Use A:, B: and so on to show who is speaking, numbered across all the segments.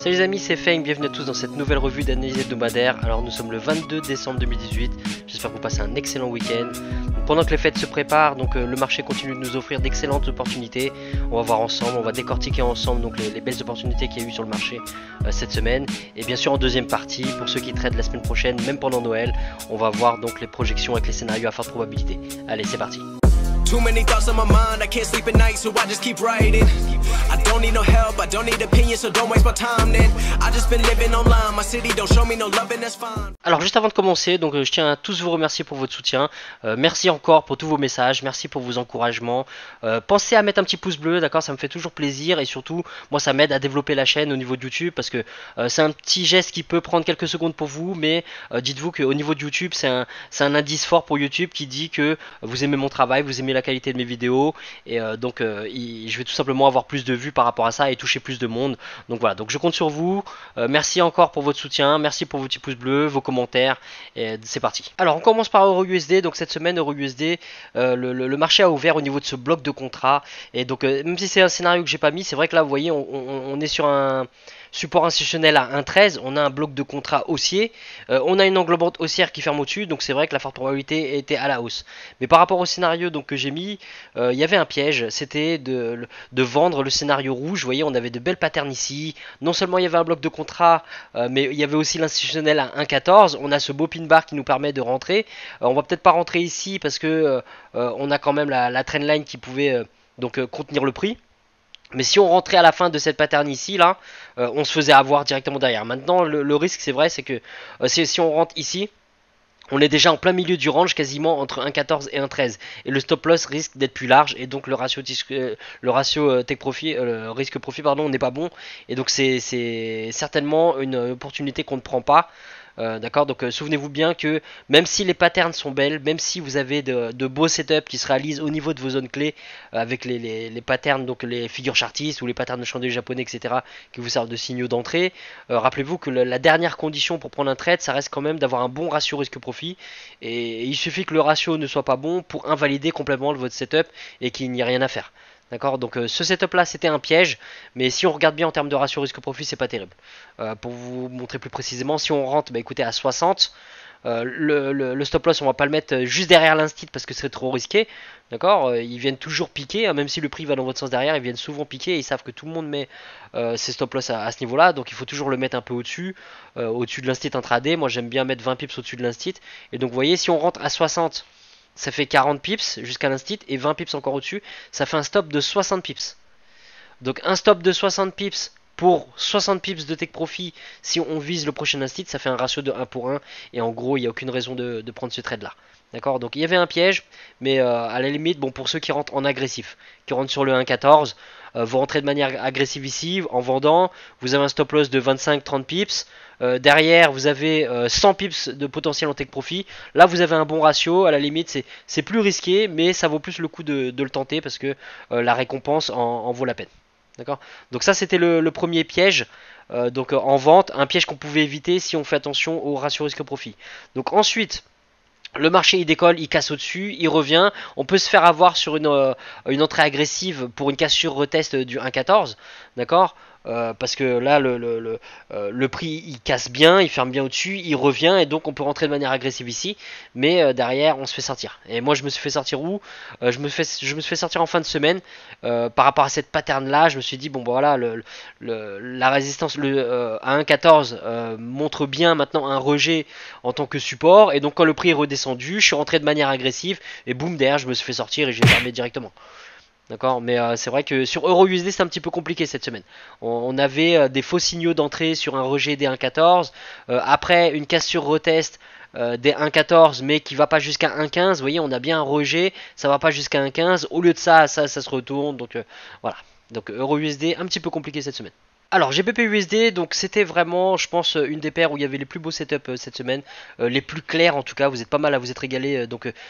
A: Salut les amis, c'est Feng, bienvenue à tous dans cette nouvelle revue d'analyse hebdomadaire. Alors nous sommes le 22 décembre 2018, j'espère que vous passez un excellent week-end. Pendant que les fêtes se préparent, le marché continue de nous offrir d'excellentes opportunités. On va voir ensemble, on va décortiquer ensemble les belles opportunités qu'il y a eu sur le marché cette semaine. Et bien sûr en deuxième partie, pour ceux qui traitent la semaine prochaine, même pendant Noël, on va voir donc les projections avec les scénarios à forte probabilité. Allez, c'est parti.
B: Too many thoughts on my mind, I can't sleep at night, so I just keep writing. I don't need no help, I don't need opinions, so don't waste my time then. I just been living online, my city don't show me no love and that's fine.
A: Alors juste avant de commencer, je tiens à tous vous remercier pour votre soutien. Merci encore pour tous vos messages, merci pour vos encouragements. Pensez à mettre un petit pouce bleu, d'accord, ça me fait toujours plaisir et surtout, moi ça m'aide à développer la chaîne au niveau de YouTube parce que c'est un petit geste qui peut prendre quelques secondes pour vous, mais dites-vous qu'au niveau de YouTube, c'est un indice fort pour YouTube qui dit que vous aimez mon travail, vous aimez la qualité de mes vidéos et je vais tout simplement avoir plus de vues par rapport à ça et toucher plus de monde. Donc voilà, donc je compte sur vous. Merci encore pour votre soutien, merci pour vos petits pouces bleus, vos commentaires et c'est parti. Alors on commence par EURUSD. Donc cette semaine EURUSD, le marché a ouvert au niveau de ce bloc de contrat et donc même si c'est un scénario que j'ai pas mis, c'est vrai que là vous voyez on est sur un support institutionnel à 1,13, on a un bloc de contrat haussier, on a une englobante haussière qui ferme au-dessus, donc c'est vrai que la forte probabilité était à la hausse. Mais par rapport au scénario que j'ai mis, il y avait un piège, c'était de vendre le scénario rouge. Vous voyez, on avait de belles patterns ici, non seulement il y avait un bloc de contrat, mais il y avait aussi l'institutionnel à 1,14, on a ce beau pin bar qui nous permet de rentrer. On va peut-être pas rentrer ici parce que on a quand même la trendline qui pouvait contenir le prix. Mais si on rentrait à la fin de cette pattern ici, là, on se faisait avoir directement derrière. Maintenant, le risque, c'est vrai, c'est que si on rentre ici, on est déjà en plein milieu du range, quasiment entre 1,14 et 1,13. Et le stop loss risque d'être plus large. Et donc le ratio take profit, le risque profit, pardon, n'est pas bon. Et donc c'est certainement une opportunité qu'on ne prend pas. D'accord, donc souvenez-vous bien que même si les patterns sont belles, même si vous avez de beaux setups qui se réalisent au niveau de vos zones clés avec les patterns, donc les figures chartistes ou les patterns de chandelier japonais, etc., qui vous servent de signaux d'entrée, rappelez-vous que la dernière condition pour prendre un trade, ça reste quand même d'avoir un bon ratio risque-profit. Et il suffit que le ratio ne soit pas bon pour invalider complètement votre setup et qu'il n'y ait rien à faire. D'accord, donc ce setup là c'était un piège, mais si on regarde bien en termes de ratio risque-profit, c'est pas terrible. Pour vous montrer plus précisément, si on rentre écoutez, à 60, le stop loss on va pas le mettre juste derrière l'instit parce que c'est trop risqué. D'accord, ils viennent toujours piquer, hein, même si le prix va dans votre sens derrière, ils viennent souvent piquer et ils savent que tout le monde met ses stop loss à ce niveau là, donc il faut toujours le mettre un peu au-dessus, au-dessus de l'instit intraday. Moi j'aime bien mettre 20 pips au-dessus de l'instit, et donc vous voyez, si on rentre à 60, ça fait 40 pips jusqu'à l'instit et 20 pips encore au-dessus, ça fait un stop de 60 pips. Donc un stop de 60 pips pour 60 pips de take profit, si on vise le prochain instit, ça fait un ratio de 1 pour 1 et en gros il n'y a aucune raison de prendre ce trade là. D'accord, donc il y avait un piège, mais à la limite, bon, pour ceux qui rentrent en agressif, qui rentrent sur le 1,14, vous rentrez de manière agressive ici en vendant, vous avez un stop loss de 25-30 pips. Derrière, vous avez 100 pips de potentiel en take profit. Là, vous avez un bon ratio. À la limite, c'est plus risqué, mais ça vaut plus le coup de le tenter parce que la récompense en vaut la peine. D'accord. Donc ça, c'était le premier piège. En vente, un piège qu'on pouvait éviter si on fait attention au ratio risque-profit. Donc ensuite, le marché il décolle, il casse au-dessus, il revient. On peut se faire avoir sur une entrée agressive pour une cassure retest du 1,14. D'accord, parce que là le prix il casse bien, il ferme bien au-dessus, il revient et donc on peut rentrer de manière agressive ici, mais derrière on se fait sortir. Et moi je me suis fait sortir où je me suis fait sortir en fin de semaine par rapport à cette pattern là. Je me suis dit bon voilà, la résistance à 1,14 montre bien maintenant un rejet en tant que support, et donc quand le prix est redescendu, je suis rentré de manière agressive et boum, derrière je me suis fait sortir et j'ai fermé directement. D'accord, mais c'est vrai que sur EURUSD c'est un petit peu compliqué cette semaine. On avait des faux signaux d'entrée sur un rejet des 1,14, après une cassure retest des 1,14 mais qui va pas jusqu'à 1,15. Vous voyez, on a bien un rejet, ça va pas jusqu'à 1,15. Au lieu de ça se retourne. Donc voilà. Donc EURUSD un petit peu compliqué cette semaine. Alors GBP/USD, donc c'était vraiment, je pense, une des paires où il y avait les plus beaux setups cette semaine, les plus clairs en tout cas. Vous êtes pas mal à vous être régalé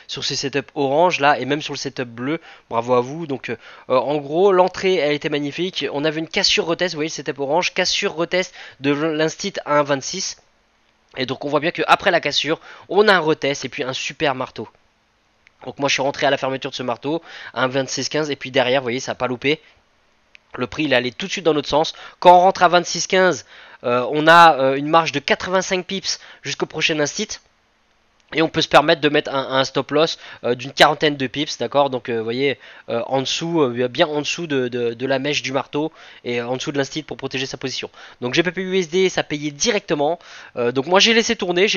A: sur ces setups orange là, et même sur le setup bleu. Bravo à vous. Donc en gros, l'entrée elle était magnifique. On avait une cassure retest, vous voyez le setup orange, cassure retest de l'instit à 1,26. Et donc on voit bien qu'après la cassure, on a un retest et puis un super marteau. Donc moi je suis rentré à la fermeture de ce marteau à 1,26,15 et puis derrière, vous voyez, ça n'a pas loupé. Le prix il est allé tout de suite dans notre sens. Quand on rentre à 26,15, on a une marge de 85 pips jusqu'au prochain instit. Et on peut se permettre de mettre un stop loss d'une quarantaine de pips, d'accord. Donc vous voyez, en dessous, bien en dessous de la mèche du marteau et en dessous de l'instit pour protéger sa position. Donc GBP USD, ça payait directement. Donc moi j'ai laissé tourner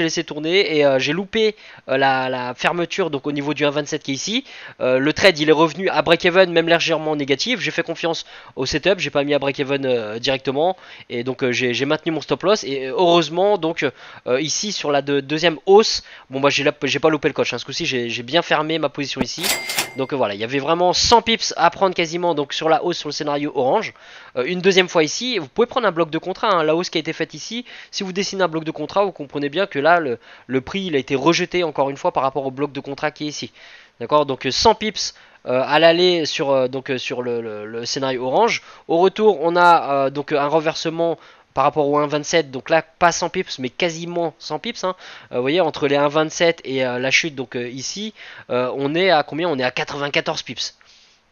A: et j'ai loupé la fermeture donc au niveau du 1,27 qui est ici. Le trade il est revenu à break-even, même légèrement négatif. J'ai fait confiance au setup, j'ai pas mis à break-even directement et donc j'ai maintenu mon stop loss et heureusement donc ici sur la deuxième hausse, bon moi j'ai pas loupé le coach, hein. Ce coup-ci j'ai bien fermé ma position ici. Donc voilà, il y avait vraiment 100 pips à prendre quasiment donc sur la hausse sur le scénario orange. Une deuxième fois ici, vous pouvez prendre un bloc de contrat, hein. La hausse qui a été faite ici, si vous dessinez un bloc de contrat, vous comprenez bien que là le prix il a été rejeté encore une fois par rapport au bloc de contrat qui est ici. D'accord, donc 100 pips à l'aller sur, sur le scénario orange. Au retour, on a donc un renversement par rapport au 1,27, donc là pas 100 pips mais quasiment 100 pips, hein. Vous voyez, entre les 1,27 et la chute donc ici, on est à combien? On est à 94 pips.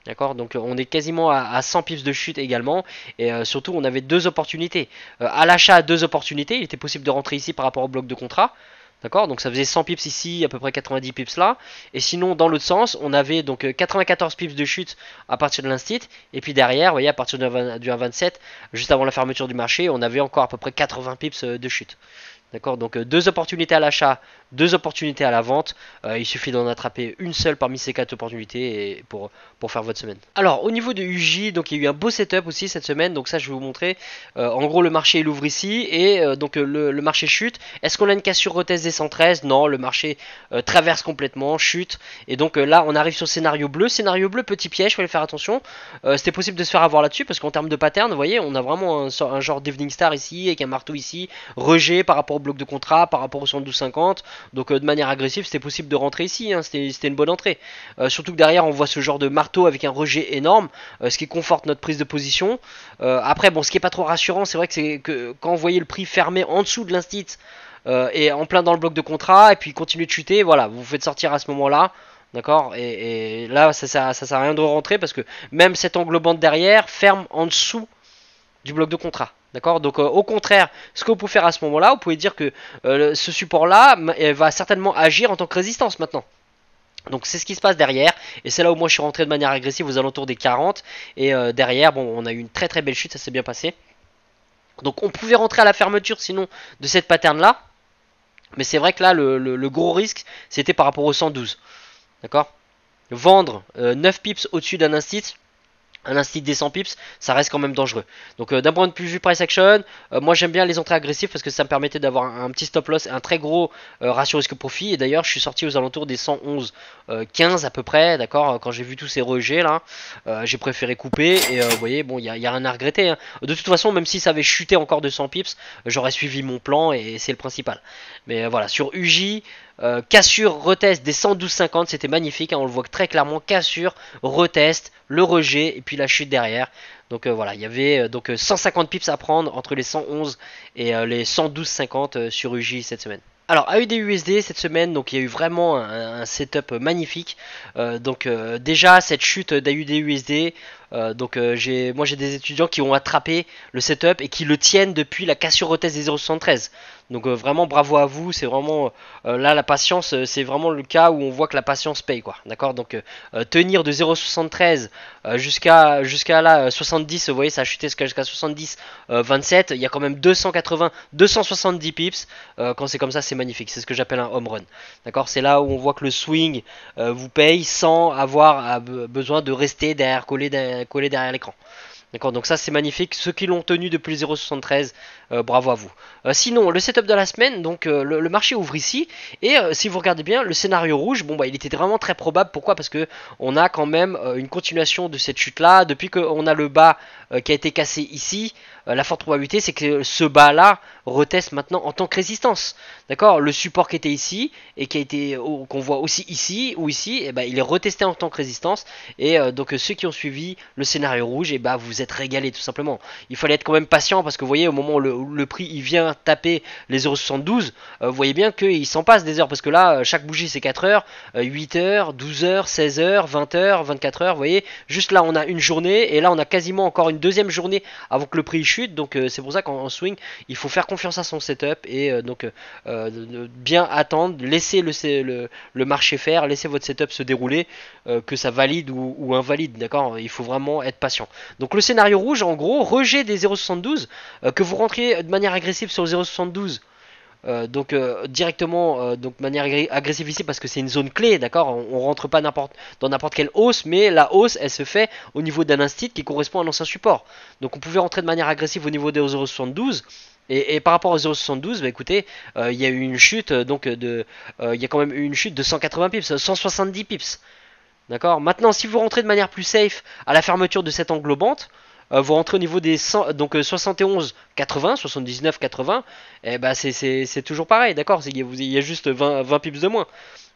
A: D'accord, donc on est quasiment à 100 pips de chute également. Et surtout on avait deux opportunités. À l'achat, deux opportunités. Il était possible de rentrer ici par rapport au bloc de contrat. D'accord, donc ça faisait 100 pips ici, à peu près 90 pips là. Et sinon, dans l'autre sens, on avait donc 94 pips de chute à partir de l'instit. Et puis derrière, vous voyez, à partir du 1,27, juste avant la fermeture du marché, on avait encore à peu près 80 pips de chute. D'accord, donc deux opportunités à l'achat, deux opportunités à la vente. Il suffit d'en attraper une seule parmi ces quatre opportunités et pour faire votre semaine. Alors au niveau de UJ, donc il y a eu un beau setup aussi cette semaine. Donc ça je vais vous montrer. En gros le marché il ouvre ici et donc le marché chute. Est-ce qu'on a une cassure retest des 113? Non, le marché traverse complètement, chute. Et donc là on arrive sur scénario bleu. Scénario bleu, petit piège, il fallait faire attention. C'était possible de se faire avoir là-dessus parce qu'en termes de pattern, vous voyez, on a vraiment un genre d'evening star ici avec un marteau ici, rejet par rapport au bloc de contrat, par rapport au 112,50. Donc de manière agressive, c'était possible de rentrer ici, hein. C'était une bonne entrée. Surtout que derrière, on voit ce genre de marteau avec un rejet énorme, ce qui conforte notre prise de position. Après, bon, ce qui est pas trop rassurant, c'est vrai que c'est que quand vous voyez le prix fermé en dessous de l'instit et en plein dans le bloc de contrat, et puis continue de chuter, voilà, vous vous faites sortir à ce moment-là. D'accord, et là ça sert à rien de rentrer parce que même cette englobante derrière ferme en dessous du bloc de contrat. D'accord, donc au contraire, ce que vous pouvez faire à ce moment-là, vous pouvez dire que ce support-là va certainement agir en tant que résistance maintenant. Donc c'est ce qui se passe derrière, et c'est là où moi je suis rentré de manière agressive aux alentours des 40, et derrière, bon, on a eu une très très belle chute, ça s'est bien passé. Donc on pouvait rentrer à la fermeture sinon de cette pattern-là, mais c'est vrai que là le gros risque c'était par rapport au 112. D'accord, vendre 9 pips au-dessus d'un instit. Un instit des 100 pips, ça reste quand même dangereux. Donc d'un point de vue price action, moi j'aime bien les entrées agressives parce que ça me permettait d'avoir un petit stop loss et un très gros ratio risque profit. Et d'ailleurs je suis sorti aux alentours des 111,15 à peu près, d'accord. Quand j'ai vu tous ces rejets là, j'ai préféré couper et vous voyez, bon, il y a rien à regretter, hein. De toute façon, même si ça avait chuté encore de 100 pips, j'aurais suivi mon plan et c'est le principal. Mais voilà, sur UJ, cassure, retest des 112,50, c'était magnifique, hein, on le voit très clairement, cassure, retest, le rejet et puis la chute derrière. Donc voilà, il y avait donc 150 pips à prendre entre les 111 et les 112,50 sur UJ cette semaine. Alors AUD-USD cette semaine, donc il y a eu vraiment un setup magnifique. Déjà cette chute d'AUD-USD, moi j'ai des étudiants qui ont attrapé le setup et qui le tiennent depuis la cassure retest des 0,73. Donc vraiment bravo à vous, c'est vraiment là la patience, c'est vraiment le cas où on voit que la patience paye, quoi. D'accord, donc tenir de 0,73 jusqu'à là 70, vous voyez ça a chuté jusqu'à 70 27, il y a quand même 270 pips. Quand c'est comme ça, c'est magnifique, c'est ce que j'appelle un home run. D'accord, c'est là où on voit que le swing vous paye sans avoir besoin de rester collé derrière l'écran. D'accord, donc ça c'est magnifique. Ceux qui l'ont tenu depuis le 0,73, bravo à vous. Sinon, le setup de la semaine, donc le marché ouvre ici. Et si vous regardez bien, le scénario rouge, bon bah il était vraiment très probable. Pourquoi? Parce que on a quand même une continuation de cette chute là. Depuis qu'on a le bas qui a été cassé ici, la forte probabilité c'est que ce bas là reteste maintenant en tant que résistance. D'accord, le support qui était ici et qui a été qu'on voit aussi ici ou ici, et ben il est retesté en tant que résistance. Et donc ceux qui ont suivi le scénario rouge, et ben vous êtes s'être régalé tout simplement. Il fallait être quand même patient parce que vous voyez, au moment où le prix il vient taper les 0,72, vous voyez bien qu'il s'en passe des heures parce que là, chaque bougie c'est 4 heures, 8 heures, 12 heures, 16 heures, 20 heures, 24 heures. Vous voyez, juste là on a une journée et là on a quasiment encore une deuxième journée avant que le prix chute. Donc c'est pour ça qu'en swing, il faut faire confiance à son setup et bien attendre, laisser le marché faire, laisser votre setup se dérouler, que ça valide ou invalide, d'accord. Il faut vraiment être patient. Donc le scénario rouge, en gros, rejet des 0,72, que vous rentriez de manière agressive sur le 0,72. Directement donc manière agressive ici parce que c'est une zone clé, d'accord. On rentre pas dans n'importe quelle hausse, mais la hausse elle se fait au niveau d'un instit qui correspond à un ancien support. Donc on pouvait rentrer de manière agressive au niveau des 0,72. Et par rapport aux 0,72, bah écoutez, il y a eu une chute il y a quand même eu une chute de 180 pips, 170 pips. D'accord. Maintenant, si vous rentrez de manière plus safe à la fermeture de cette englobante, vous rentrez au niveau des 100, donc 71, 80, 79, 80, et bah c'est toujours pareil, d'accord. Il y a juste 20 pips de moins.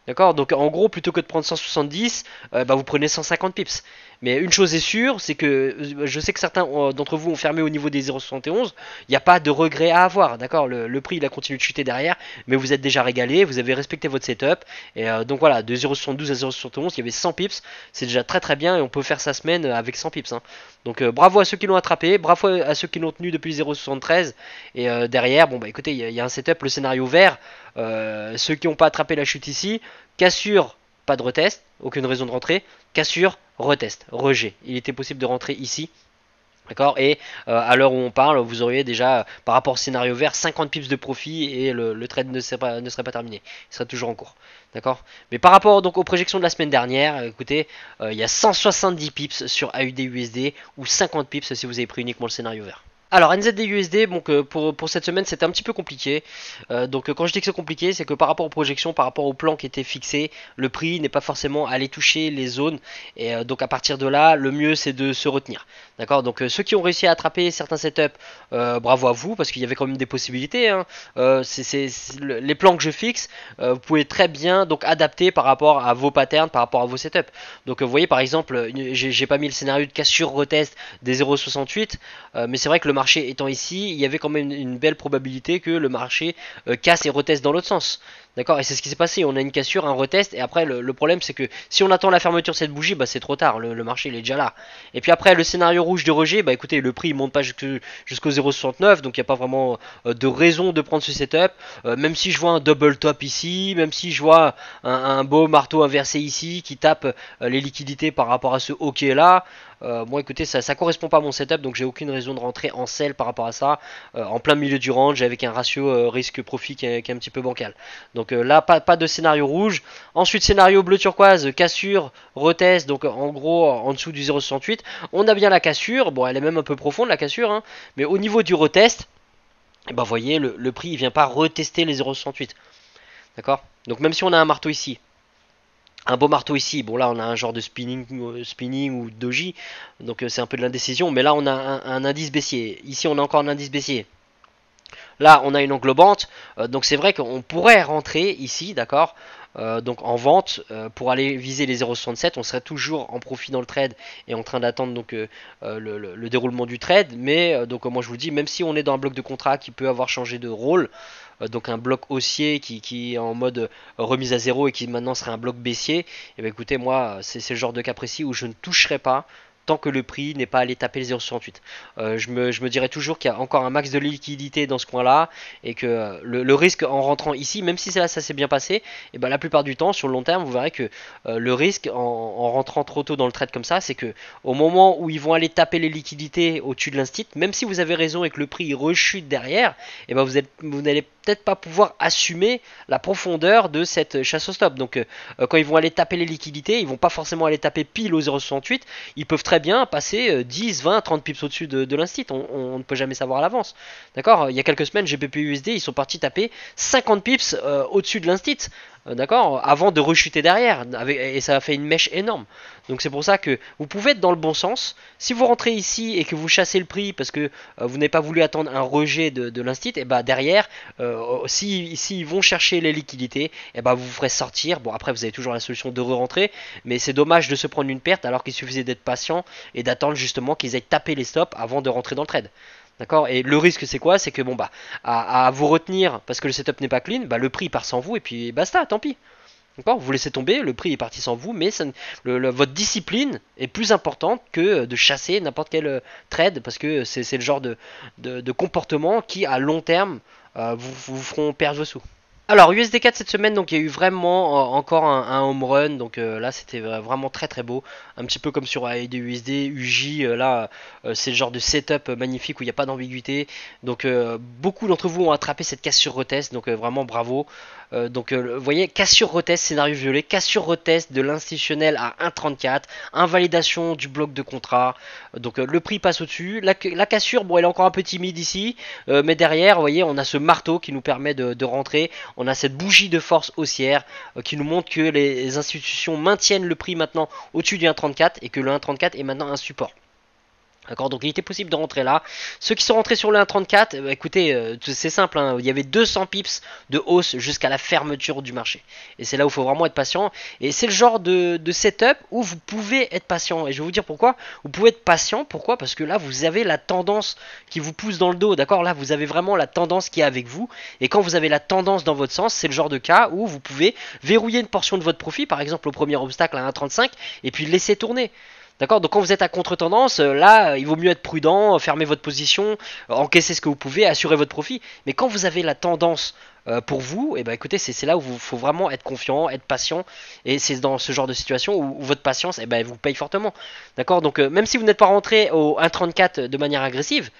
A: D'accord. Donc en gros, plutôt que de prendre 170, bah, vous prenez 150 pips. Mais une chose est sûre, c'est que je sais que certains d'entre vous ont fermé au niveau des 0,71. Il n'y a pas de regret à avoir, d'accord. Le prix il a continué de chuter derrière, mais vous êtes déjà régalé, vous avez respecté votre setup. Et donc voilà, de 0,72 à 0,71, il y avait 100 pips, c'est déjà très très bien et on peut faire sa semaine avec 100 pips. Hein. Donc bravo à ceux qui l'ont attrapé, bravo à ceux qui l'ont tenu depuis 0,73. Et derrière, bon bah écoutez, il y a un setup, le scénario vert. Ceux qui n'ont pas attrapé la chute ici, cassure, pas de retest, aucune raison de rentrer, cassure, retest, rejet. Il était possible de rentrer ici. D'accord. Et à l'heure où on parle, vous auriez déjà, par rapport au scénario vert, 50 pips de profit et le trade ne serait pas terminé. Il serait toujours en cours. D'accord. Mais par rapport donc aux projections de la semaine dernière, écoutez, il y a 170 pips sur AUD/USD ou 50 pips si vous avez pris uniquement le scénario vert. Alors NZD/USD, donc pour cette semaine c'était un petit peu compliqué. Donc quand je dis que c'est compliqué, c'est que par rapport aux projections, par rapport au plan qui était fixé, le prix n'est pas forcément allé toucher les zones. Et donc à partir de là, le mieux c'est de se retenir. D'accord. Donc ceux qui ont réussi à attraper certains setups, bravo à vous parce qu'il y avait quand même des possibilités. Hein. Les plans que je fixe, vous pouvez très bien donc adapter par rapport à vos patterns, par rapport à vos setups. Donc vous voyez par exemple, j'ai pas mis le scénario de cassure retest des 0,68, mais c'est vrai que le marché étant ici, il y avait quand même une belle probabilité que le marché casse et reteste dans l'autre sens. D'accord. Et c'est ce qui s'est passé, on a une cassure, un retest, et après le problème c'est que si on attend la fermeture de cette bougie, bah c'est trop tard, le marché il est déjà là. Et puis après le scénario rouge de rejet, bah écoutez, le prix il monte pas jusqu'au 0,69, donc il n'y a pas vraiment de raison de prendre ce setup. Même si je vois un double top ici, même si je vois un beau marteau inversé ici qui tape les liquidités par rapport à ce hockey là, bon écoutez, ça correspond pas à mon setup, donc j'ai aucune raison de rentrer en sell par rapport à ça, en plein milieu du range avec un ratio risque-profit qui est un petit peu bancal. Donc là pas de scénario rouge. Ensuite scénario bleu turquoise, cassure, retest, donc en gros en dessous du 0,68. On a bien la cassure, bon elle est même un peu profonde la cassure, hein, mais au niveau du retest, et ben, vous voyez le prix il vient pas retester les 0,68. D'accord. Donc même si on a un marteau ici, un beau marteau ici, bon là on a un genre de spinning ou doji, donc c'est un peu de l'indécision, mais là on a un indice baissier, ici on a encore un indice baissier, là on a une englobante, donc c'est vrai qu'on pourrait rentrer ici, d'accord, donc en vente pour aller viser les 0,67, on serait toujours en profit dans le trade et en train d'attendre donc le déroulement du trade, mais donc moi je vous dis, même si on est dans un bloc de contrat qui peut avoir changé de rôle, donc un bloc haussier qui est en mode remise à zéro et qui maintenant serait un bloc baissier, et bien écoutez, moi c'est le genre de cas précis où je ne toucherai pas tant que le prix n'est pas allé taper les 0,68. Je me dirais toujours qu'il y a encore un max de liquidité dans ce coin là et que le risque en rentrant ici, même si là ça s'est bien passé, et ben la plupart du temps sur le long terme vous verrez que le risque en rentrant trop tôt dans le trade comme ça, c'est que au moment où ils vont aller taper les liquidités au-dessus de l'instit, même si vous avez raison et que le prix rechute derrière, et ben vous n'allez peut-être pas pouvoir assumer la profondeur de cette chasse au stop. Donc quand ils vont aller taper les liquidités, ils vont pas forcément aller taper pile au 0,68, ils peuvent très bien passer 10, 20, 30 pips au-dessus de l'instit, on ne peut jamais savoir à l'avance. D'accord. Il y a quelques semaines, GBP/USD, ils sont partis taper 50 pips au-dessus de l'instit. d'accord, avant de rechuter derrière, et ça a fait une mèche énorme. Donc c'est pour ça que vous pouvez être dans le bon sens. Si vous rentrez ici et que vous chassez le prix parce que vous n'avez pas voulu attendre un rejet de l'instit, et bah derrière, si ils vont chercher les liquidités, et bah vous vous ferez sortir. Bon, après vous avez toujours la solution de re-rentrer, mais c'est dommage de se prendre une perte alors qu'il suffisait d'être patient et d'attendre justement qu'ils aient tapé les stops avant de rentrer dans le trade. D'accord. Et le risque c'est quoi? C'est que bon bah à vous retenir parce que le setup n'est pas clean, bah le prix part sans vous et puis basta, tant pis. D'accord. Vous laissez tomber, le prix est parti sans vous, mais votre discipline est plus importante que de chasser n'importe quel trade parce que c'est le genre de comportement qui à long terme vous feront perdre vos sous. Alors USD4 cette semaine, donc il y a eu vraiment encore un home run, donc là c'était vraiment très très beau, un petit peu comme sur AED USD, UJ, là c'est le genre de setup magnifique où il n'y a pas d'ambiguïté, donc beaucoup d'entre vous ont attrapé cette cassure retest, donc vraiment bravo. Donc vous voyez, cassure retest, scénario violet, cassure retest de l'institutionnel à 1,34, invalidation du bloc de contrat, donc le prix passe au-dessus, la cassure, bon elle est encore un peu timide ici, mais derrière, vous voyez, on a ce marteau qui nous permet de rentrer, on a cette bougie de force haussière qui nous montre que les institutions maintiennent le prix maintenant au-dessus du 1,34 et que le 1,34 est maintenant un support. D'accord, donc il était possible de rentrer là. Ceux qui sont rentrés sur le 1,34, écoutez, c'est simple, hein, il y avait 200 pips de hausse jusqu'à la fermeture du marché. Et c'est là où il faut vraiment être patient. Et c'est le genre de setup où vous pouvez être patient. Et je vais vous dire pourquoi. Vous pouvez être patient, pourquoi? Parce que là, vous avez la tendance qui vous pousse dans le dos. D'accord, là, vous avez vraiment la tendance qui est avec vous. Et quand vous avez la tendance dans votre sens, c'est le genre de cas où vous pouvez verrouiller une portion de votre profit, par exemple au premier obstacle à 1,35, et puis laisser tourner. D'accord, donc quand vous êtes à contre-tendance, là, il vaut mieux être prudent, fermer votre position, encaisser ce que vous pouvez, assurer votre profit. Mais quand vous avez la tendance pour vous, et ben écoutez, c'est là où il faut vraiment être confiant, être patient. Et c'est dans ce genre de situation où votre patience, elle vous paye fortement. D'accord, donc même si vous n'êtes pas rentré au 1,34 de manière agressive,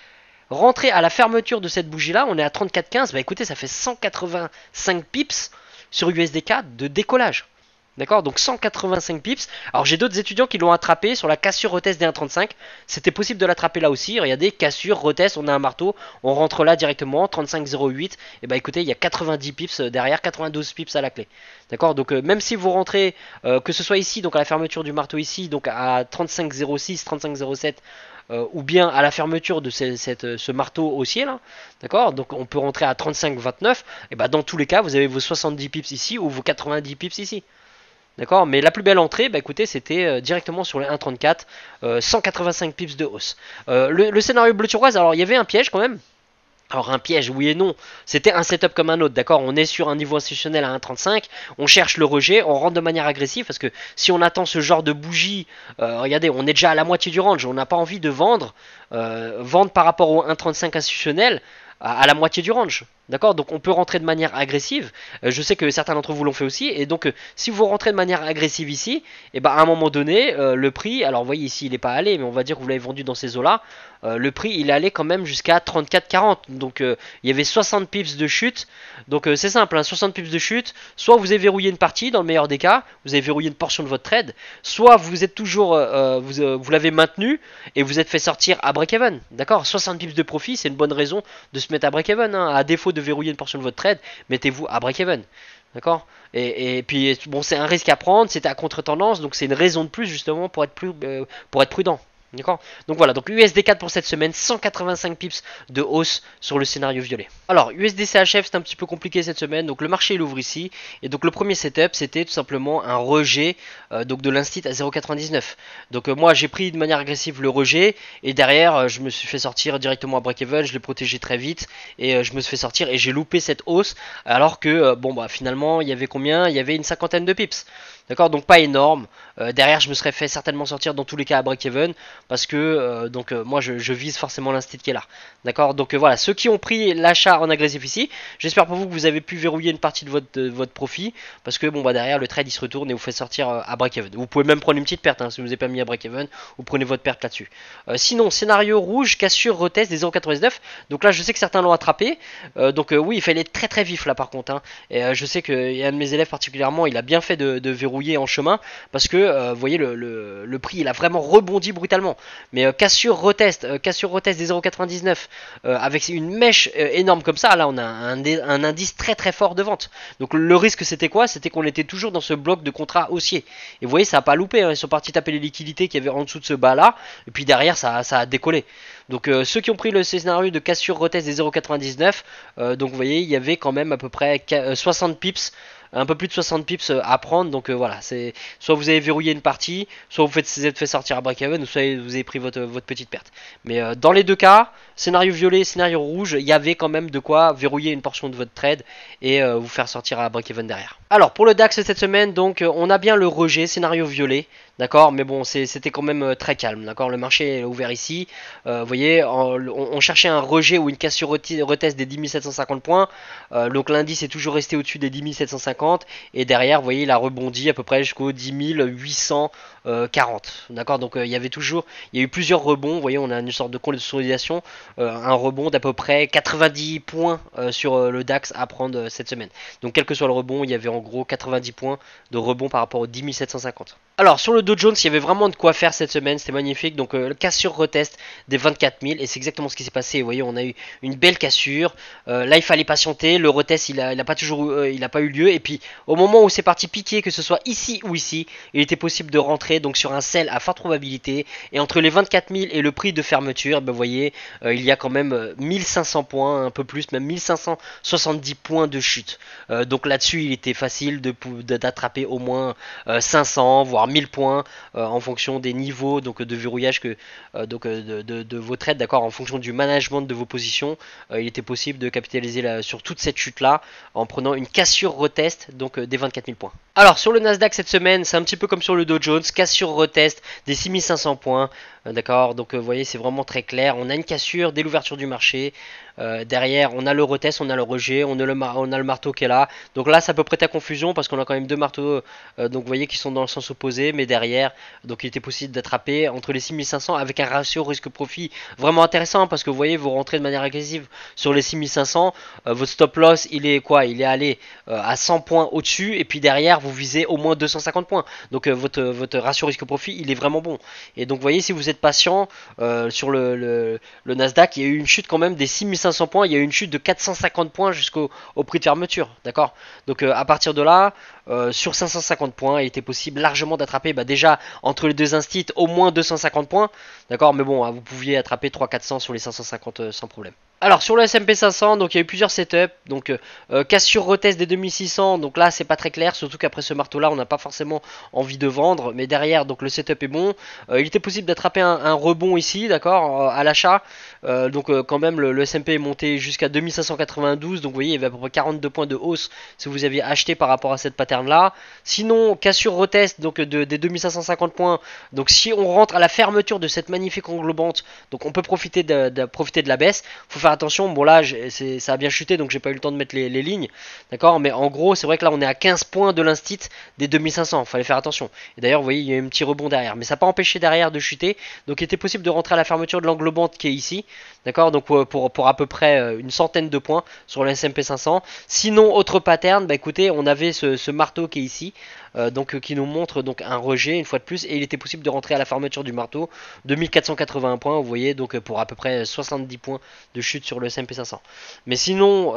A: rentrez à la fermeture de cette bougie-là, on est à 34,15, bah écoutez, ça fait 185 pips sur USD4 de décollage. D'accord, donc 185 pips. Alors j'ai d'autres étudiants qui l'ont attrapé sur la cassure retest des 1,35. C'était possible de l'attraper là aussi. Regardez, cassure, retest, on a un marteau. On rentre là directement, 35,08. Et bah écoutez, il y a 90 pips derrière, 92 pips à la clé. D'accord, donc même si vous rentrez, que ce soit ici, donc à la fermeture du marteau ici, donc à 35,06, 35,07. Ou bien à la fermeture de ce marteau haussier là, d'accord, donc on peut rentrer à 35,29. Et bah dans tous les cas, vous avez vos 70 pips ici ou vos 90 pips ici. D'accord, mais la plus belle entrée, bah écoutez, c'était directement sur les 1,34, 185 pips de hausse. Le scénario bleu turquoise, alors il y avait un piège quand même. Alors un piège, oui et non, c'était un setup comme un autre, d'accord, on est sur un niveau institutionnel à 1,35, on cherche le rejet, on rentre de manière agressive, parce que si on attend ce genre de bougie, regardez, on est déjà à la moitié du range, on n'a pas envie de vendre par rapport au 1,35 institutionnel, à la moitié du range. D'accord, donc on peut rentrer de manière agressive. Je sais que certains d'entre vous l'ont fait aussi. Et donc, si vous rentrez de manière agressive ici, et ben à un moment donné, le prix, alors vous voyez ici, il n'est pas allé, mais on va dire que vous l'avez vendu dans ces eaux-là. Le prix, il est allé quand même jusqu'à 34,40. Donc, il y avait 60 pips de chute. Donc, c'est simple, hein, 60 pips de chute. Soit vous avez verrouillé une partie, dans le meilleur des cas, vous avez verrouillé une portion de votre trade. Soit vous êtes toujours, vous l'avez maintenu et vous êtes fait sortir à break-even. D'accord, 60 pips de profit, c'est une bonne raison de se mettre à break-even. Hein, à défaut de verrouiller une portion de votre trade, mettez-vous à break-even. D'accord, et puis bon, c'est un risque à prendre, c'était à contre-tendance, donc c'est une raison de plus justement pour être prudent. D'accord, donc voilà, donc USD4 pour cette semaine, 185 pips de hausse sur le scénario violet. Alors USD-CHF, c'est un petit peu compliqué cette semaine, donc le marché il ouvre ici, et donc le premier setup c'était tout simplement un rejet donc de l'instit à 0,99. Donc moi j'ai pris de manière agressive le rejet, et derrière je me suis fait sortir directement à break-even, je l'ai protégé très vite, et je me suis fait sortir, et j'ai loupé cette hausse, alors que bon bah finalement il y avait combien? Il y avait une cinquantaine de pips. D'accord, donc pas énorme. Derrière, je me serais fait certainement sortir dans tous les cas à break-even parce que moi je vise forcément l'instit qui est là. D'accord, donc voilà, ceux qui ont pris l'achat en agressif ici, j'espère pour vous que vous avez pu verrouiller une partie de votre profit parce que bon bah derrière le trade il se retourne et vous fait sortir à break-even. Vous pouvez même prendre une petite perte hein, si vous n'avez pas mis à break-even, vous prenez votre perte là-dessus. Sinon, scénario rouge, cassure, retest des 0,99. Donc là, je sais que certains l'ont attrapé. Oui, il fallait être très très vif là par contre. Hein. Et je sais qu'il y a un de mes élèves particulièrement, il a bien fait de verrouiller verrouillé en chemin parce que vous voyez le prix il a vraiment rebondi brutalement. Mais cassure retest des 0,99 avec une mèche énorme comme ça, là on a un indice très très fort de vente. Donc le risque c'était quoi? C'était qu'on était toujours dans ce bloc de contrat haussier. Et vous voyez ça a pas loupé, hein. Ils sont partis taper les liquidités qu'il y avait en dessous de ce bas là et puis derrière ça a décollé. Donc ceux qui ont pris le scénario de cassure retest des 0,99, donc vous voyez il y avait quand même à peu près 60 pips, un peu plus de 60 pips à prendre. Donc voilà, c'est soit vous avez verrouillé une partie, soit vous êtes fait sortir à break-even, ou soit vous avez pris votre petite perte. Mais dans les deux cas, scénario violet, scénario rouge, il y avait quand même de quoi verrouiller une portion de votre trade et vous faire sortir à break-even derrière. Alors pour le DAX cette semaine, donc on a bien le rejet, scénario violet. D'accord, mais bon, c'était quand même très calme. D'accord, le marché est ouvert ici. Vous voyez, on cherchait un rejet ou une cassure retest des 10 750 points. Donc l'indice est toujours resté au-dessus des 10 750. Et derrière, vous voyez, il a rebondi à peu près jusqu'aux 10 840. D'accord, donc il y a eu plusieurs rebonds. Vous voyez, on a une sorte de consolidation. Un rebond d'à peu près 90 points sur le DAX à prendre cette semaine. Donc quel que soit le rebond, il y avait en gros 90 points de rebond par rapport aux 10 750. Alors sur le Dow Jones, il y avait vraiment de quoi faire cette semaine, c'était magnifique. Donc cassure retest des 24 000 et c'est exactement ce qui s'est passé. Vous voyez, on a eu une belle cassure. Là, il fallait patienter. Le retest, il a pas eu lieu. Et puis au moment où c'est parti piquer, que ce soit ici ou ici, il était possible de rentrer donc sur un sell à forte probabilité. Et entre les 24 000 et le prix de fermeture, ben, vous voyez, il y a quand même 1500 points, un peu plus, même 1570 points de chute. Donc là-dessus, il était facile d'attraper au moins 500, voire 1000 points en fonction des niveaux donc de verrouillage de vos trades, d'accord, en fonction du management de vos positions. Il était possible de capitaliser sur toute cette chute là en prenant une cassure retest donc des 24 000 points. Alors sur le Nasdaq cette semaine, c'est un petit peu comme sur le Dow Jones, cassure retest des 6500 points. D'accord, donc vous voyez c'est vraiment très clair, on a une cassure dès l'ouverture du marché, derrière on a le retest, on a le rejet, on a le marteau qui est là, donc là ça peut prêter à confusion parce qu'on a quand même deux marteaux donc vous voyez qui sont dans le sens opposé, mais derrière donc il était possible d'attraper entre les 6500 avec un ratio risque-profit vraiment intéressant parce que vous voyez vous rentrez de manière agressive sur les 6500, votre stop loss il est quoi, il est allé à 100 points au-dessus et puis derrière vous visez au moins 250 points, donc votre ratio risque-profit il est vraiment bon. Et donc vous voyez si vous êtes patient sur le Nasdaq, il y a eu une chute quand même des 6500 points, il y a eu une chute de 450 points jusqu'au prix de fermeture, d'accord. Donc à partir de là, sur 550 points, il était possible largement d'attraper déjà entre les deux instits au moins 250 points, d'accord, mais bon, vous pouviez attraper 300-400 sur les 550 sans problème. Alors sur le S&P 500, donc il y a eu plusieurs setups, donc cassure retest des 2600, donc là c'est pas très clair, surtout qu'après ce marteau là on n'a pas forcément envie de vendre, mais derrière donc le setup est bon, il était possible d'attraper un rebond ici, d'accord, à l'achat, donc quand même le S&P est monté jusqu'à 2592, donc vous voyez il y avait à peu près 42 points de hausse si vous aviez acheté par rapport à cette pattern là. Sinon cassure retest donc des 2550 points, donc si on rentre à la fermeture de cette magnifique englobante, donc on peut profiter de la baisse. Faut faire attention, bon là ça a bien chuté donc j'ai pas eu le temps de mettre les lignes, d'accord, mais en gros c'est vrai que là on est à 15 points de l'instit des 2500, fallait faire attention. Et d'ailleurs vous voyez il y a eu un petit rebond derrière, mais ça n'a pas empêché derrière de chuter, donc il était possible de rentrer à la fermeture de l'englobante qui est ici, d'accord, donc pour à peu près une centaine de points sur le S&P 500. Sinon autre pattern, écoutez on avait ce marteau qui est ici, donc qui nous montre donc un rejet une fois de plus, et il était possible de rentrer à la fermeture du marteau de 1481 points, vous voyez, donc pour à peu près 70 points de chute sur le S&P 500. Mais sinon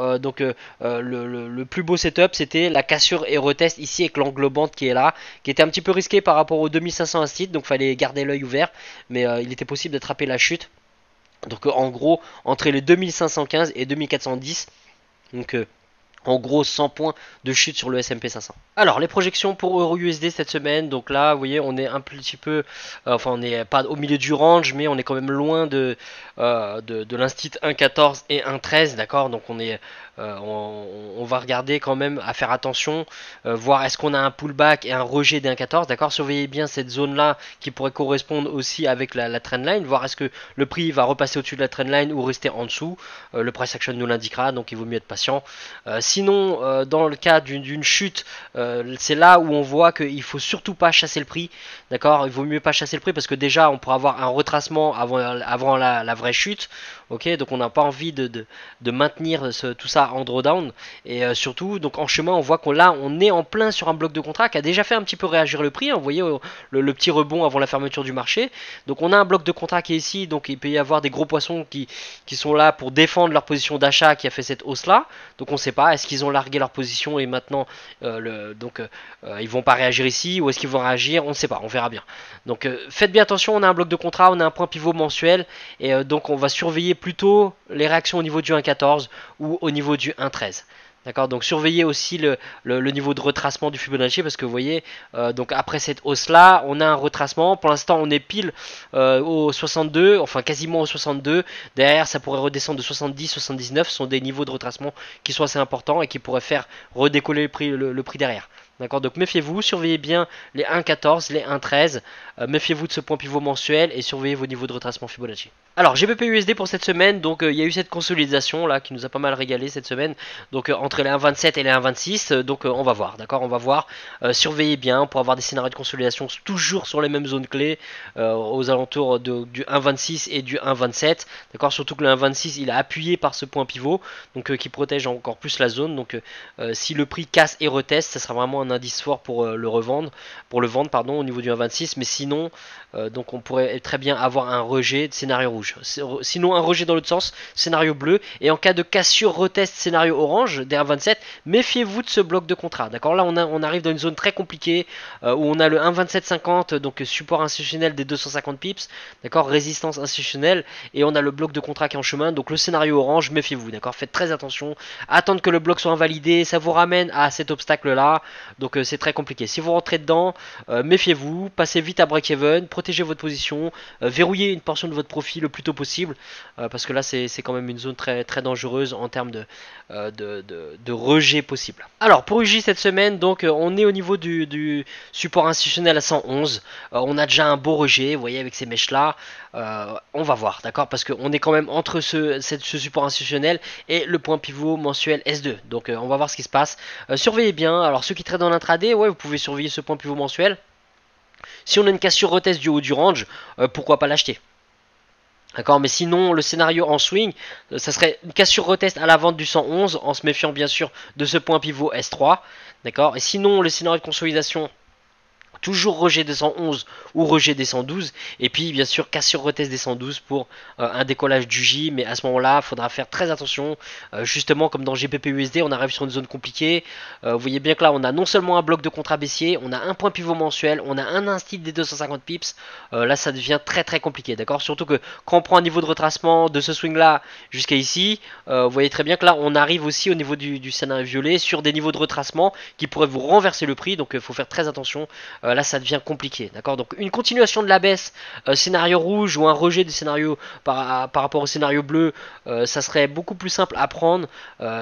A: le plus beau setup c'était la cassure et retest ici avec l'englobante qui est là, qui était un petit peu risqué par rapport aux 2500 instits, donc fallait garder l'œil ouvert, mais il était possible d'attraper la chute, donc en gros entre les 2515 et 2410, donc en gros 100 points de chute sur le S&P 500. Alors les projections pour EURUSD cette semaine, donc là vous voyez on est un petit peu, enfin on n'est pas au milieu du range, mais on est quand même loin de l'instit 1.14 et 1.13, d'accord, donc on va regarder quand même à faire attention, voir est-ce qu'on a un pullback et un rejet des 1.14, d'accord, surveillez bien cette zone là qui pourrait correspondre aussi avec la trendline, voir est-ce que le prix va repasser au-dessus de la trendline ou rester en dessous, le price action nous l'indiquera, donc il vaut mieux être patient. Sinon, dans le cas d'une chute, c'est là où on voit qu'il faut surtout pas chasser le prix, d'accord. Il vaut mieux pas chasser le prix parce que déjà on pourra avoir un retracement avant la vraie chute, ok. Donc on n'a pas envie de maintenir tout ça en drawdown. Et surtout, donc en chemin, on voit qu'on là, on est en plein sur un bloc de contrat qui a déjà fait un petit peu réagir le prix, hein. Vous voyez le petit rebond avant la fermeture du marché. Donc on a un bloc de contrat qui est ici, donc il peut y avoir des gros poissons qui sont là pour défendre leur position d'achat qui a fait cette hausse là. Donc on ne sait pas, est-ce qu'ils ont largué leur position et maintenant ils vont pas réagir ici, ou est-ce qu'ils vont réagir, on ne sait pas, on verra bien. Donc faites bien attention, on a un bloc de contrat, on a un point pivot mensuel, et donc on va surveiller plutôt les réactions au niveau du 1.14 ou au niveau du 1.13. D'accord, donc surveillez aussi le niveau de retracement du Fibonacci parce que vous voyez, donc après cette hausse là, on a un retracement. Pour l'instant, on est pile au 62, enfin quasiment au 62. Derrière, ça pourrait redescendre de 70, 79. Ce sont des niveaux de retracement qui sont assez importants et qui pourraient faire redécoller le prix derrière. D'accord, donc méfiez-vous, surveillez bien les 1.14, les 1.13, méfiez-vous de ce point pivot mensuel et surveillez vos niveaux de retracement Fibonacci. Alors GBP/USD pour cette semaine, donc il y a eu cette consolidation là qui nous a pas mal régalé cette semaine, donc entre les 1.27 et les 1.26, donc on va voir, d'accord, on va voir, surveillez bien pour avoir des scénarios de consolidation toujours sur les mêmes zones clés, aux alentours du 1.26 et du 1.27, d'accord, surtout que le 1.26 il est appuyé par ce point pivot, donc qui protège encore plus la zone, donc si le prix casse et reteste, ça sera vraiment un indice fort pour le vendre pardon, au niveau du 1.26, mais sinon donc on pourrait très bien avoir un rejet de scénario rouge, sinon un rejet dans l'autre sens, scénario bleu, et en cas de cassure retest scénario orange des 1.27, méfiez-vous de ce bloc de contrat, d'accord. Là on arrive dans une zone très compliquée où on a le 1.2750, donc support institutionnel des 250 pips, d'accord, résistance institutionnelle, et on a le bloc de contrat qui est en chemin, donc le scénario orange, méfiez-vous, d'accord, faites très attention, attendre que le bloc soit invalidé, ça vous ramène à cet obstacle là, donc c'est très compliqué. Si vous rentrez dedans, méfiez-vous, passez vite à break-even, protégez votre position, verrouillez une portion de votre profit le plus tôt possible, parce que là c'est quand même une zone très, très dangereuse en termes de rejet possible. Alors pour UJ cette semaine, donc on est au niveau du support institutionnel à 111, on a déjà un beau rejet, vous voyez avec ces mèches là, on va voir, d'accord, parce qu'on est quand même entre ce support institutionnel et le point pivot mensuel S2, donc on va voir ce qui se passe. Surveillez bien, alors ceux qui traitent dans l'intraday, ouais, vous pouvez surveiller ce point pivot mensuel. Si on a une cassure retest du haut du range, pourquoi pas l'acheter? D'accord, mais sinon le scénario en swing, ça serait une cassure retest à la vente du 111 en se méfiant bien sûr de ce point pivot S3. D'accord, et sinon le scénario de consolidation, toujours rejet des 111 ou rejet des 112, et puis bien sûr cassure retest des 112 pour un décollage du J, mais à ce moment là il faudra faire très attention, justement comme dans GBP/USD on arrive sur une zone compliquée, vous voyez bien que là on a non seulement un bloc de contrat baissier, on a un point pivot mensuel, on a un instit des 250 pips, là ça devient très très compliqué, d'accord, surtout que quand on prend un niveau de retracement de ce swing là jusqu'à ici, vous voyez très bien que là on arrive aussi au niveau du scénario violet sur des niveaux de retracement qui pourraient vous renverser le prix, donc il faut faire très attention. Là ça devient compliqué, d'accord, donc une continuation de la baisse, scénario rouge ou un rejet du scénario par rapport au scénario bleu, ça serait beaucoup plus simple à prendre,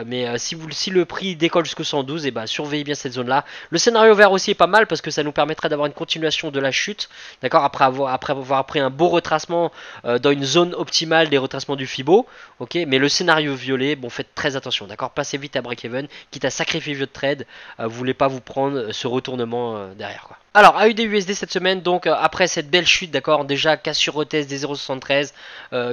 A: mais si le prix décolle jusqu'au 112, et surveillez bien cette zone là. Le scénario vert aussi est pas mal parce que ça nous permettrait d'avoir une continuation de la chute, d'accord, après avoir pris un beau retracement dans une zone optimale des retracements du Fibo, ok, mais le scénario violet, bon, faites très attention, d'accord, passez vite à break-even, quitte à sacrifier votre trade, vous voulez pas vous prendre ce retournement derrière, quoi. Alors AUD/USD cette semaine, donc après cette belle chute, d'accord, déjà cassure retest des 0,73,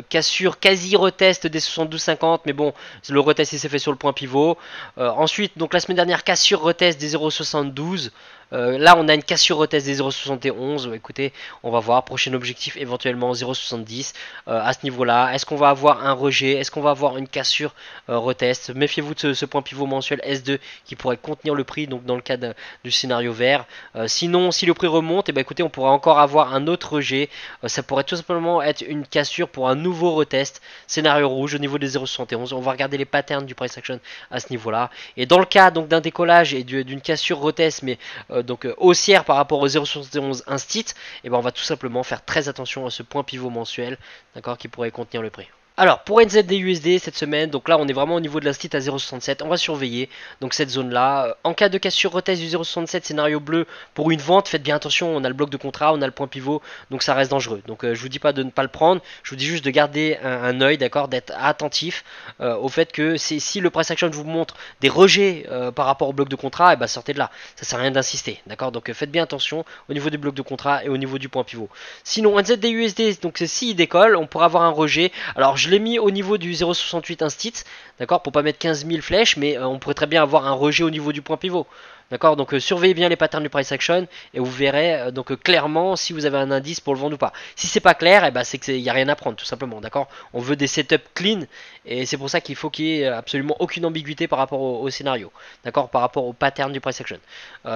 A: cassure quasi retest des 72,50, mais bon, le retest il s'est fait sur le point pivot. Ensuite, donc la semaine dernière, cassure retest des 0,72. Là on a une cassure retest des 0,71, écoutez, on va voir, prochain objectif éventuellement 0,70 à ce niveau là, est-ce qu'on va avoir un rejet, est-ce qu'on va avoir une cassure retest, méfiez-vous de ce point pivot mensuel S2 qui pourrait contenir le prix, donc dans le cas du scénario vert. Sinon si le prix remonte, écoutez, on pourrait encore avoir un autre rejet, ça pourrait tout simplement être une cassure pour un nouveau retest, scénario rouge au niveau des 0,71, on va regarder les patterns du price action à ce niveau là, et dans le cas donc d'un décollage et d'une cassure retest mais donc haussière par rapport au 0,71 instit, et on va tout simplement faire très attention à ce point pivot mensuel, d'accord, qui pourrait contenir le prix. Alors pour NZDUSD cette semaine, donc là on est vraiment au niveau de l'instit à 0,67, on va surveiller donc cette zone là. En cas de cassure retest du 0,67 scénario bleu pour une vente, faites bien attention, on a le bloc de contrat, on a le point pivot, donc ça reste dangereux. Donc je vous dis pas de ne pas le prendre, je vous dis juste de garder un œil, d'accord, d'être attentif au fait que si le price action vous montre des rejets par rapport au bloc de contrat, et ben sortez de là, ça sert à rien d'insister, d'accord. Donc faites bien attention au niveau du bloc de contrat et au niveau du point pivot. Sinon NZDUSD, donc s'il décolle, on pourra avoir un rejet. Alors je l'ai mis au niveau du 0,68 instit, d'accord, pour pas mettre 15 000 flèches, mais on pourrait très bien avoir un rejet au niveau du point pivot. D'accord, donc surveillez bien les patterns du price action et vous verrez donc clairement si vous avez un indice pour le vendre ou pas. Si c'est pas clair, eh ben, c'est qu'il n'y a rien à prendre tout simplement, d'accord. On veut des setups clean et c'est pour ça qu'il faut qu'il y ait absolument aucune ambiguïté par rapport au scénario, d'accord, par rapport au pattern du price action.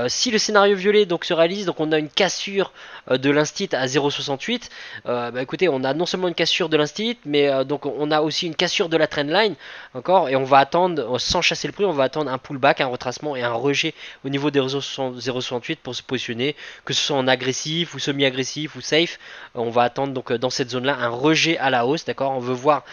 A: Si le scénario violet donc se réalise, donc on a une cassure de l'instit à 0,68, bah, écoutez, on a non seulement une cassure de l'instit, mais donc on a aussi une cassure de la trendline, d'accord, et on va attendre, sans chasser le prix, on va attendre un pullback, un retracement et un rejet au niveau des 0,68 pour se positionner, que ce soit en agressif ou semi-agressif ou safe. On va attendre donc dans cette zone là un rejet à la hausse, d'accord. On veut voir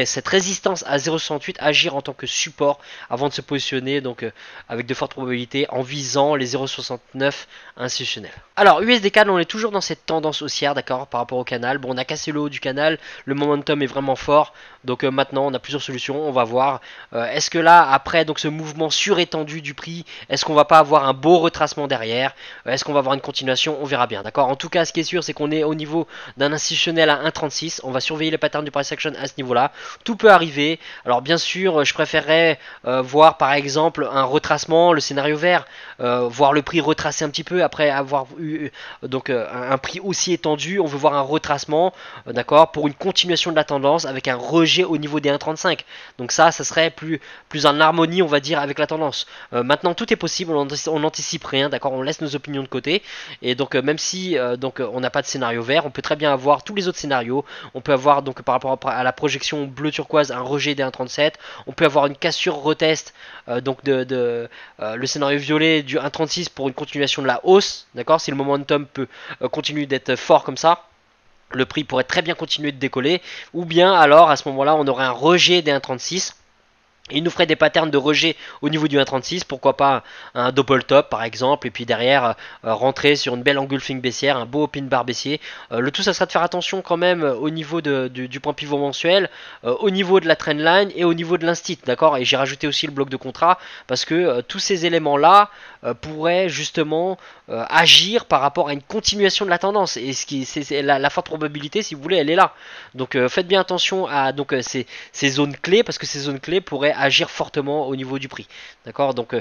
A: cette résistance à 0,68 agir en tant que support avant de se positionner donc avec de fortes probabilités en visant les 0,69 institutionnels. Alors USD-CAD, on est toujours dans cette tendance haussière, d'accord, par rapport au canal. Bon, on a cassé le haut du canal, le momentum est vraiment fort, donc maintenant on a plusieurs solutions. On va voir est-ce que là après donc ce mouvement surétendu du prix, est-ce qu'on va pas avoir un beau retracement derrière, est-ce qu'on va avoir une continuation, on verra bien, d'accord. En tout cas, ce qui est sûr, c'est qu'on est au niveau d'un institutionnel à 1,36. On va surveiller les patterns du price action à ce niveau là, tout peut arriver. Alors bien sûr, je préférerais voir par exemple un retracement, le scénario vert, voir le prix retracer un petit peu après avoir eu donc un prix aussi étendu. On veut voir un retracement, d'accord, pour une continuation de la tendance avec un rejet au niveau des 1,35. Donc ça serait plus en harmonie, on va dire, avec la tendance. Maintenant tout est possible, on n'anticipe rien, d'accord, on laisse nos opinions de côté. Et donc même si donc on n'a pas de scénario vert, on peut très bien avoir tous les autres scénarios. On peut avoir donc par rapport à la projection bleu turquoise un rejet des 1,37. On peut avoir une cassure retest donc le scénario violet du 1,36 pour une continuation de la hausse, d'accord. Si le momentum peut continuer d'être fort comme ça, le prix pourrait très bien continuer de décoller. Ou bien alors à ce moment là on aurait un rejet des 1,36. Il nous ferait des patterns de rejet au niveau du 1,36, pourquoi pas un double top par exemple, et puis derrière rentrer sur une belle engulfing baissière, un beau pin bar baissier. Le tout ça sera de faire attention quand même au niveau du point pivot mensuel, au niveau de la trendline et au niveau de l'instit, d'accord. Et j'ai rajouté aussi le bloc de contrat parce que tous ces éléments là pourraient justement agir par rapport à une continuation de la tendance. Et ce qui c'est la forte probabilité, si vous voulez, elle est là. Donc faites bien attention à donc ces zones clés, parce que ces zones clés pourraient agir fortement au niveau du prix, d'accord. Donc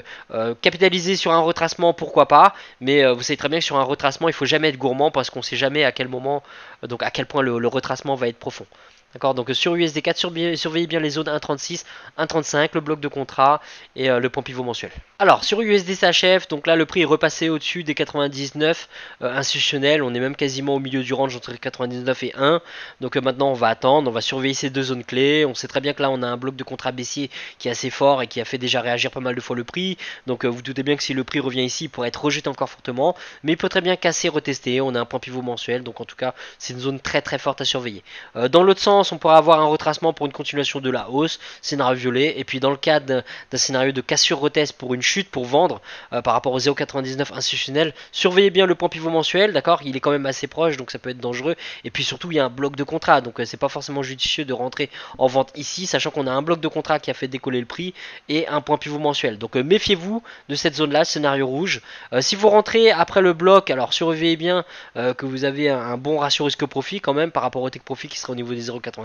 A: capitaliser sur un retracement, pourquoi pas, mais vous savez très bien que sur un retracement il faut jamais être gourmand parce qu'on sait jamais à quel moment, donc à quel point le retracement va être profond. D'accord, donc sur USD4, surveillez bien les zones 1,36, 1,35, le bloc de contrat et le point pivot mensuel. Alors sur USD-CHF, donc là le prix est repassé au-dessus des 99 institutionnels, on est même quasiment au milieu du range entre 99 et 1. Donc maintenant on va attendre, on va surveiller ces deux zones clés. On sait très bien que là on a un bloc de contrat baissier qui est assez fort et qui a fait déjà réagir pas mal de fois le prix. Donc vous doutez bien que si le prix revient ici, il pourrait être rejeté encore fortement, mais il peut très bien casser, retester. On a un point pivot mensuel, donc en tout cas c'est une zone très très forte à surveiller. Dans l'autre sens, on pourra avoir un retracement pour une continuation de la hausse, scénario violet, et puis dans le cas d'un scénario de cassure retest pour une chute pour vendre par rapport au 0,99 institutionnel, surveillez bien le point pivot mensuel, d'accord, il est quand même assez proche donc ça peut être dangereux, et puis surtout il y a un bloc de contrat, donc c'est pas forcément judicieux de rentrer en vente ici, sachant qu'on a un bloc de contrat qui a fait décoller le prix et un point pivot mensuel. Donc méfiez-vous de cette zone là, scénario rouge. Si vous rentrez après le bloc, alors surveillez bien que vous avez un bon ratio risque profit quand même par rapport au take profit qui sera au niveau des 0,98.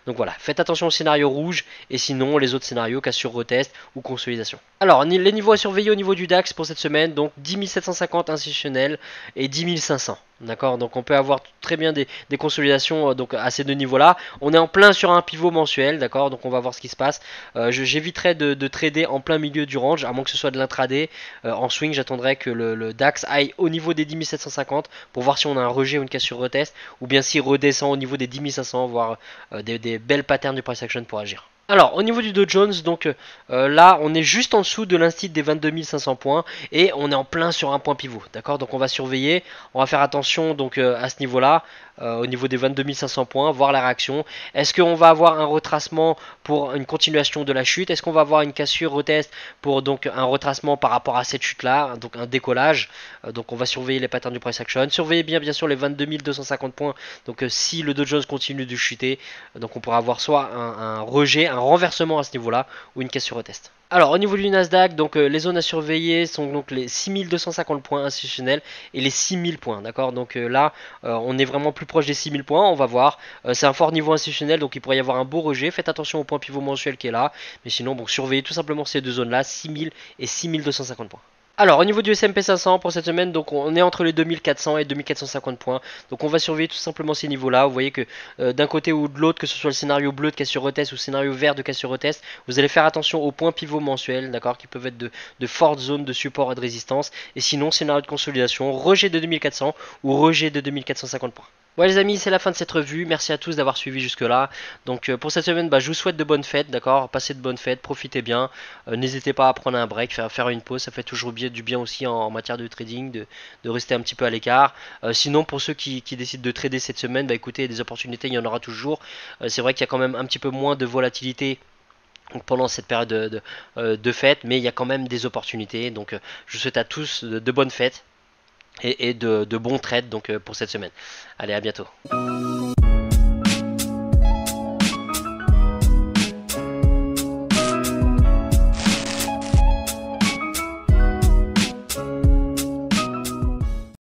A: Donc voilà, faites attention au scénario rouge et sinon les autres scénarios, cassure retest ou consolidation. Alors les niveaux à surveiller au niveau du DAX pour cette semaine, donc 10 750 institutionnels et 10 500. D'accord, donc on peut avoir très bien des consolidations donc à ces deux niveaux là. On est en plein sur un pivot mensuel, d'accord, donc on va voir ce qui se passe. J'éviterai de trader en plein milieu du range, à moins que ce soit de l'intraday. En swing, j'attendrai que le DAX aille au niveau des 10 750 pour voir si on a un rejet ou une cassure retest, ou bien s'il redescend au niveau des 10 500, voire des belles patterns du price action pour agir. Alors au niveau du Dow Jones, donc là on est juste en dessous de l'instit des 22 500 points et on est en plein sur un point pivot, d'accord. Donc on va surveiller, on va faire attention donc à ce niveau là, au niveau des 22 500 points, voir la réaction. Est-ce qu'on va avoir un retracement pour une continuation de la chute? Est-ce qu'on va avoir une cassure retest pour donc un retracement par rapport à cette chute là, donc un décollage? Donc on va surveiller les patterns du price action. Surveillez bien sûr les 22 250 points. Donc si le Dow Jones continue de chuter, donc on pourra avoir soit un rejet, un renversement à ce niveau là, ou une cassure retest. Alors au niveau du Nasdaq, donc les zones à surveiller sont donc les 6250 points institutionnels et les 6000 points, d'accord. Donc là on est vraiment plus proche des 6000 points, on va voir. C'est un fort niveau institutionnel, donc il pourrait y avoir un beau rejet. Faites attention au point pivot mensuel qui est là, mais sinon bon, surveillez tout simplement ces deux zones là, 6000 et 6250 points. Alors au niveau du S&P 500 pour cette semaine, donc on est entre les 2400 et 2450 points. Donc on va surveiller tout simplement ces niveaux là. Vous voyez que d'un côté ou de l'autre, que ce soit le scénario bleu de cassure retest ou le scénario vert de cassure retest, vous allez faire attention aux points pivots mensuels, d'accord, qui peuvent être de fortes zones de support et de résistance. Et sinon scénario de consolidation, rejet de 2400 ou rejet de 2450 points. Ouais les amis, c'est la fin de cette revue, merci à tous d'avoir suivi jusque là. Donc pour cette semaine, je vous souhaite de bonnes fêtes, d'accord, passez de bonnes fêtes, profitez bien, n'hésitez pas à prendre un break, faire une pause, ça fait toujours du bien aussi en matière de trading, de rester un petit peu à l'écart. Sinon pour ceux qui décident de trader cette semaine, écoutez, des opportunités il y en aura toujours. C'est vrai qu'il y a quand même un petit peu moins de volatilité pendant cette période de fête, mais il y a quand même des opportunités, donc je vous souhaite à tous de bonnes fêtes et de bons trades donc pour cette semaine. Allez, à bientôt.